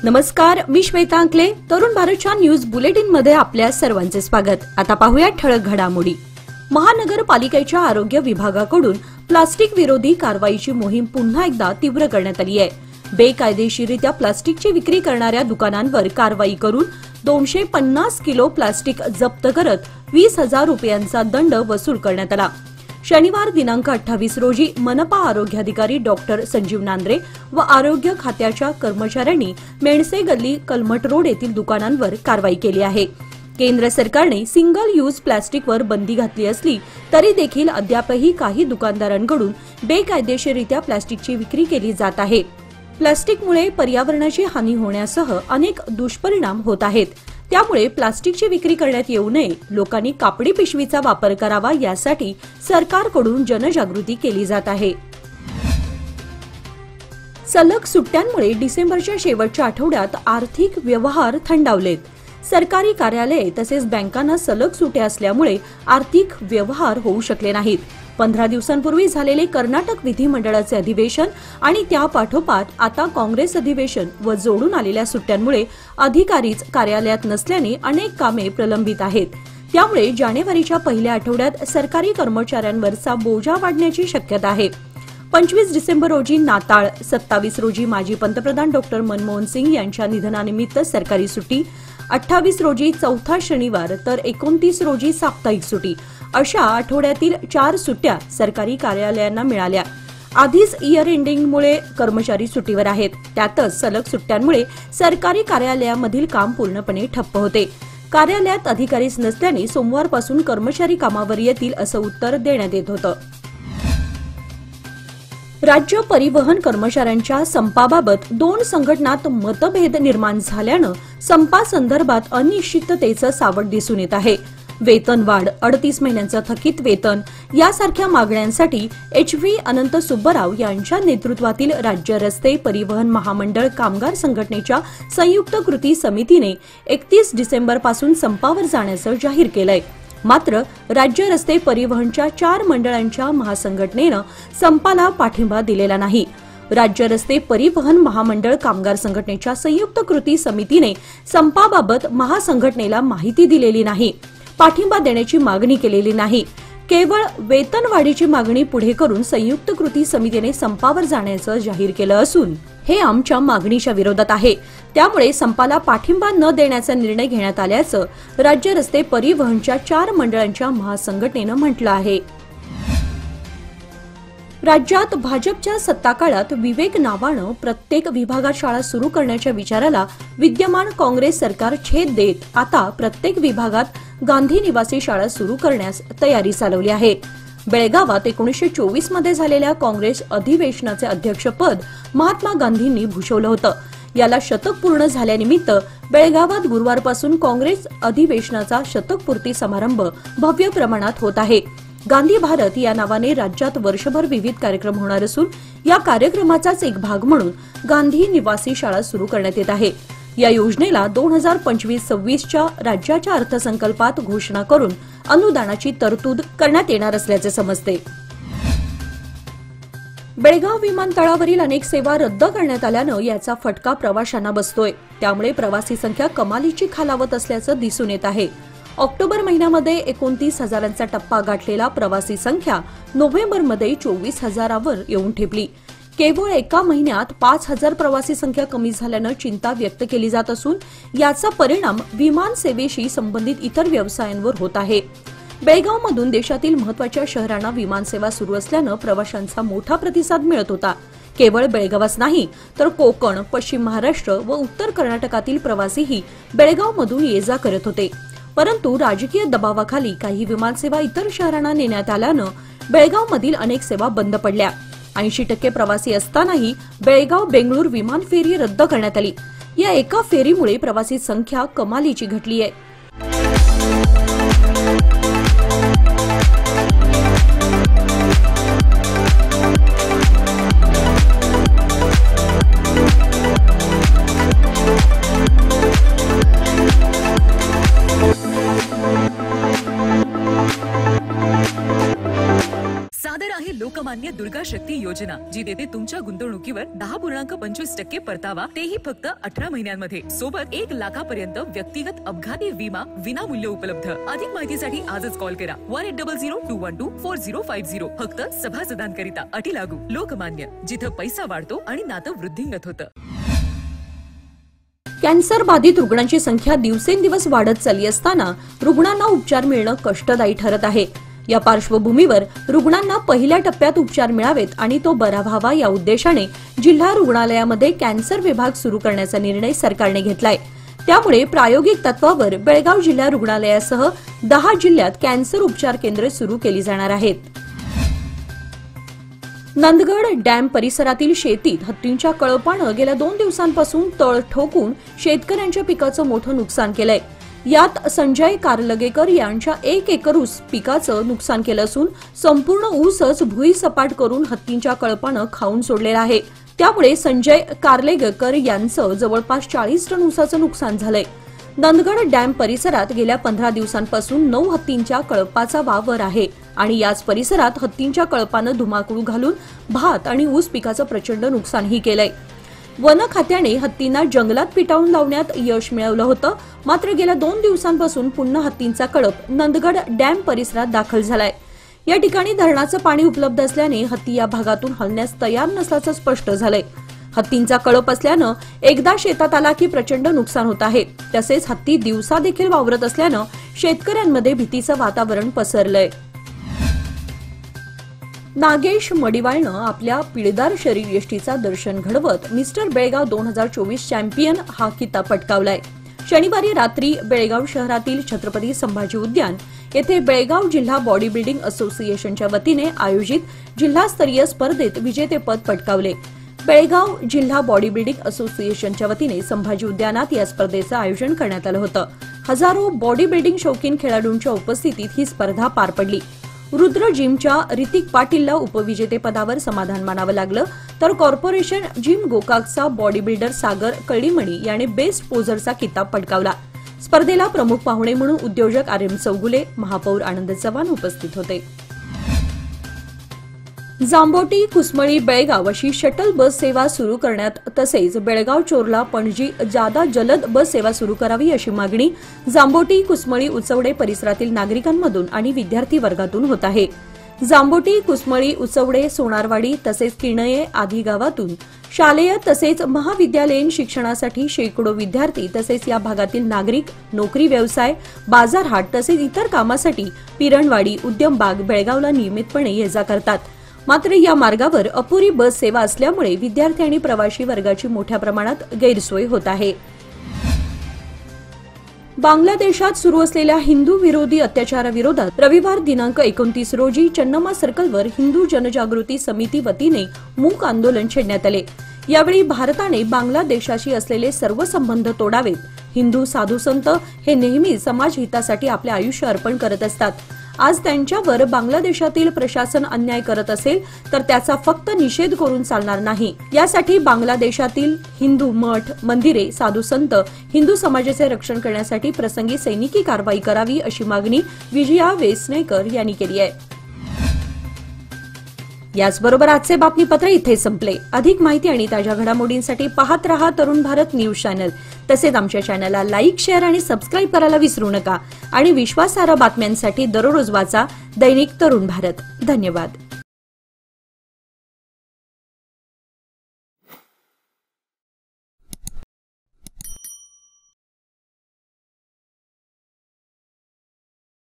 नमस्कार, मी श्वेता अंकले. तरुण भारतच्या न्यूज बुलेटिन मध्ये आपल्या सर्वांचे स्वागत. आता पाहूया ठळक घडामोडी. महानगरपालिकेच्या आरोग्य विभागाकडून प्लास्टिक विरोधी कारवाईची मोहीम पुन्हा एकदा तीव्र करण्यात आली आहे. बेकायदेशीररित्या प्लास्टिकची विक्री करणाऱ्या दुकानांवर कारवाई करून 250 किलो प्लास्टिक जप्त करत 20,000 रुपयांचा दंड वसूल करण्यात आला. शनिवार दिनांक 28 रोजी मनपा आरोग्याधिकारी डॉक्टर संजीव नांद्रे व आरोग्य खात्याच्या कर्मचाऱ्यांनी मेणसे गल्ली कलमट रोड येथील दुकानांवर कारवाई केली आहे. केंद्र सरकारने सिंगल यूज प्लास्टिकवर बंदी घातली असली तरी देखील अद्यापही काही दुकानदारांकडून बेकायदेशीररित्या प्लास्टिकची विक्री केली जात आहे. प्लास्टिकमुळे पर्यावरणाची हानी होण्यासह अनेक दुष्परिणाम होत आहेत. त्यामुळे प्लास्टिकची विक्री करण्यात येऊ नये, लोकांनी कापडी पिशवीचा वापर करावा यासाठी सरकारकडून जनजागृती केली जात आहे. सलग सुट्ट्यांमुळे डिसेंबरच्या शेवटच्या आठवड्यात आर्थिक व्यवहार थंडावलेत. सरकारी कार्यालये तसेच बँकांना सलग सुट्ट्या असल्यामुळे आर्थिक व्यवहार होऊ शकले नाहीत. 15 दिवसांपूर्वी झालेले कर्नाटक विधिमंडळाचे अधिवेशन आणि त्यापाठोपाठ आता काँग्रेस अधिवेशन व जोडून आलेल्या सुट्ट्यांमुळे अधिकारीच कार्यालयात नसल्याने अनेक कामे प्रलंबित आहेत. त्यामुळे जानेवारीच्या पहिल्या आठवड्यात सरकारी कर्मचाऱ्यांवरचा बोजा वाढण्याची शक्यता आहे. 25 डिसेंबर रोजी नाताळ, 27 रोजी माजी पंतप्रधान डॉक्टर मनमोहन सिंग यांच्या निधनानिमित्त सरकारी सुट्टी, 28 रोजी चौथा शनिवार तर 29 रोजी साप्ताहिक सुट्टी अशा आठवड्यातील 4 सुट्ट्या सरकारी कार्यालयांना मिळाल्या. आधीच इयर एंडिंगमुळे कर्मचारी सुट्टीवर आहेत. त्यातच सलग सुट्ट्यांमुळे सरकारी कार्यालयामधील काम पूर्णपणे ठप्प होते. कार्यालयात अधिकारीच नसल्याने सोमवारपासून कर्मचारी कामावर येतील असं उत्तर देण्यात येत होतं. राज्य परिवहन कर्मचाऱ्यांच्या संपाबाबत 2 संघटनात मतभेद निर्माण झाल्यानं संपासंदर्भात अनिश्चिततेचं सावट दिसून येत आहे. वेतनवाढ, 38 महिन्यांचं थकीत वेतन यासारख्या मागण्यांसाठी एच.व्ही. अनंत सुब्बराव यांच्या नेतृत्वातील राज्य रस्ते परिवहन महामंडळ कामगार संघटनेच्या संयुक्त कृती समितीने 31 डिसेंबरपासून संपावर जाण्याचं जाहीर केलंय. मात्र राज्य रस्ते परिवहनच्या 4 मंडळांच्या महासंघटनेनं संपाला पाठिंबा दिलेला नाही. राज्य रस्ते परिवहन महामंडळ कामगार संघटनेच्या संयुक्त कृती समितीने संपाबाबत महासंघटनेला माहिती दिलेली नाही, पाठिंबा देण्याची मागणी केलेली नाही. केवळ वेतनवाढीची मागणी पुढे करून संयुक्त कृती समितीने संपावर जाण्याचं जाहीर केलं असून हे आमच्या मागणीच्या विरोधात आहे. त्यामुळे संपाला पाठिंबा न देण्याचा निर्णय घेण्यात आल्याचं राज्य रस्ते परिवहनच्या 4 मंडळांच्या महासंघटनेनं म्हटलं आहे. राज्यात भाजपच्या सत्ताकाळात विवेक नावानं प्रत्येक विभागात शाळा सुरू करण्याच्या विचाराला विद्यमान काँग्रेस सरकार छेद देत आता प्रत्येक विभागात गांधी निवासी शाळा सुरू करण्यास तयारी चालवली आहे. बेळगावात 1924 मध्ये झालेल्या काँग्रेस अधिवेशनाचे अध्यक्षपद महात्मा गांधींनी भूषवलं होतं. याला शतक पूर्ण झाल्यानिमित्त बेळगावात गुरुवारपासून काँग्रेस अधिवेशनाचा शतकपूर्ती समारंभ भव्य प्रमाणात होत आहे. गांधी भारत या नावाने राज्यात वर्षभर विविध कार्यक्रम होणार असून या कार्यक्रमाचाच एक भाग म्हणून गांधी निवासी शाळा सुरू करण्यात येत आहे. या योजनेला 2025-26च्या राज्याच्या अर्थसंकल्पात घोषणा करून अनुदानाची तरतूद करण्यात येणार असल्याचे समजते. बेळगाव विमानतळावरील अनेक सेवा रद्द करण्यात आल्यानं याचा फटका प्रवाशांना बसतोय. त्यामुळे प्रवासी संख्या कमालीची खालावत असल्याचं दिसून येत आहे. ऑक्टोबर महिन्यामध्ये 29,000चा टप्पा गाठलेला प्रवासी संख्या नोव्हेंबरमध्ये 24,000वर येऊन ठेपली. केवळ एका महिन्यात 5,000 प्रवासी संख्या कमी झाल्यानं चिंता व्यक्त केली जात असून याचा परिणाम विमान सेवेशी संबंधित इतर व्यवसायांवर होत आहे. बेळगावमधून देशातील महत्त्वाच्या शहरांना विमानसेवा सुरू असल्यानं प्रवाशांचा मोठा प्रतिसाद मिळत होता. केवळ बेळगावच नाही तर कोकण, पश्चिम महाराष्ट्र व उत्तर कर्नाटकातील प्रवासीही बेळगावमधून ये-जा करत होते. परंतु राजकीय दबावाखाली काही विमानसेवा इतर शहरांना नेण्यात आल्यानं बेळगावमधील अनेक सेवा बंद पडल्या. 80% प्रवासी असतानाही बेळगाव बेंगळूर विमान फेरी रद्द करण्यात आली. या एका फेरीमुळे प्रवासी संख्या कमालीची घटली आहे. आहे लोकमान्य दुर्गा शक्ती योजना, जी देते तुमच्या गुंतवणुकीवर 10.25% परतावा, तेही फक्त 18 महिन्यांमध्ये. सोबत 1 लाखापर्यंत व्यक्तिगत अपघाती विमा विनामूल्य उपलब्ध. अधिक माहितीसाठी आजच कॉल करा 1800-212-4050. फक्त सभासदांकरिता. अटी लागू. लोकमान्य, जिथं पैसा वाढतो आणि नातं वृद्धिंगत होतं. कॅन्सर बाधित रुग्णांची संख्या दिवसेंदिवस वाढत चालली असताना रुग्णांना उपचार मिळणं कष्टदायी ठरत आहे. या पार्श्वभूमीवर रुग्णांना पहिल्या टप्प्यात उपचार मिळावेत आणि तो बरा व्हावा या उद्देशाने जिल्हा रुग्णालयामध्ये कॅन्सर विभाग सुरू करण्याचा निर्णय सरकारने घेतलाय. त्यामुळे प्रायोगिक तत्वावर बेळगाव जिल्हा रुग्णालयासह 10 जिल्ह्यात कॅन्सर उपचार केंद्रे सुरू केली जाणार आहेत. नंदगड डॅम परिसरातील शेतीत हत्तींच्या कळपानं गेल्या 2 दिवसांपासून तळ ठोकून शेतकऱ्यांच्या पिकाचं मोठं नुकसान केलंय. यात संजय कारलगेकर यांच्या 1 एकर ऊस पिकाचं नुकसान केलं असून संपूर्ण ऊसच भुईसपाट करून हत्तींच्या कळपानं खाऊन सोडलेला आहे. त्यामुळे संजय कारलेगकर यांचं जवळपास 40 टन ऊसाचं नुकसान झालंय. नंदगड डॅम परिसरात गेल्या 15 दिवसांपासून 9 हत्तींच्या कळपाचा वावर आहे आणि याच परिसरात हत्तींच्या कळपानं धुमाकूळ घालून भात आणि ऊस पिकाचं प्रचंड नुकसानही केलंय. वन खात्याने हत्तींना जंगलात पिटाळून लावण्यात यश मिळवलं होतं. मात्र गेल्या 2 दिवसांपासून पुन्हा हत्तींचा कळप नंदगड डॅम परिसरात दाखल झालाय. या ठिकाणी धरणाचं पाणी उपलब्ध असल्याने हत्ती या भागातून हलण्यास तयार नसल्याचं स्पष्ट झालंय. हत्तींचा कळप असल्यानं एकदा शेतात आला की प्रचंड नुकसान होत आहे. तसेच हत्ती दिवसा देखील वावरत असल्यानं शेतकऱ्यांमध्ये भीतीचं वातावरण पसरलंय. नागेश मडिवाळनं आपल्या पिळदार शरीर यष्टीचा दर्शन घडवत मिस्टर बेळगाव 2024 चॅम्पियन हा किताब पटकावलाय. शनिवारी रात्री बेळगाव शहरातील छत्रपती संभाजी उद्यान येथे बेळगाव जिल्हा बॉडी बिल्डिंग असोसिएशनच्या वतीने आयोजित जिल्हास्तरीय स्पर्धेत विजेतेपद पटकावले. बेळगाव जिल्हा बॉडी बिल्डिंग असोसिएशनच्या वतीने संभाजी उद्यानात या स्पर्धेचं आयोजन करण्यात आलं होतं. हजारो बॉडी बिल्डिंग शौकीन खेळाडूंच्या उपस्थितीत ही स्पर्धा पार पडली. रुद्र जिमच्या ऋतिक पाटीलला उपविजेतेपदावर समाधान मानावं लागलं, तर कॉर्पोरेशन जिम गोकाकचा बॉडी बिल्डर सागर कळीमणी याने बेस्ट पोझरचा किताब पटकावला. स्पर्धेला प्रमुख पाहुणे म्हणून उद्योजक आर.एम. चौगुले, महापौर आनंद चव्हाण उपस्थित होते. जांबोटी कुसमळी बेळगाव अशी शटल बस सेवा सुरू करण्यात तसेच बेळगाव चोरला पणजी जादा जलद बस सेवा सुरू करावी अशी मागणी जांबोटी कुसमळी उचवडे परिसरातील नागरिकांमधून आणि विद्यार्थी वर्गातून होत आहे. जांबोटी कुसमळी उचवडे सोनारवाडी तसेच किणये आदी गावातून शालेय तसेच महाविद्यालयीन शिक्षणासाठी शेकडो विद्यार्थी तसेच या भागातील नागरिक नोकरी व्यवसाय बाजारहाट तसेच इतर कामासाठी पिरणवाडी उद्यमबाग बेळगावला नियमितपणे ये जा करतात. मात्र या मार्गावर अपुरी बस सेवा असल्यामुळे विद्यार्थी आणि प्रवासी वर्गाची मोठ्या प्रमाणात गैरसोय होत आहे. बांगलादेशात सुरू असलेल्या हिंदू विरोधी अत्याचाराविरोधात रविवार दिनांक 29 रोजी चन्नमा सर्कलवर हिंदू जनजागृती समिती वतीने मूक आंदोलन छेडण्यात आले. यावेळी भारताने बांगलादेशाशी असलेले सर्व संबंध तोडावेत. हिंदू साधू संत हे नेहमी समाज हितासाठी आपले आयुष्य अर्पण करत असतात. आज त्यांच्यावर बांगलादेशातील प्रशासन अन्याय करत असेल तर त्याचा फक्त निषेध करून चालणार नाही. यासाठी बांगलादेशातील हिंदू मठ मंदिरे साधू संत हिंदू समाजाचे रक्षण करण्यासाठी प्रसंगी सैनिकी कारवाई करावी अशी मागणी विजया वेसनेकर यांनी केली आहे. याचबरोबर आजचे बातमीपत्र इथे संपले. अधिक माहिती आणि ताज्या घडामोडींसाठी पाहत रहा तरुण भारत न्यूज चॅनल. तसेच आमच्या चॅनलला लाईक, शेअर आणि सबस्क्राईब करायला विसरू नका. आणि विश्वासार्ह बातम्यांसाठी दररोज वाचा दैनिक तरुण भारत. धन्यवाद.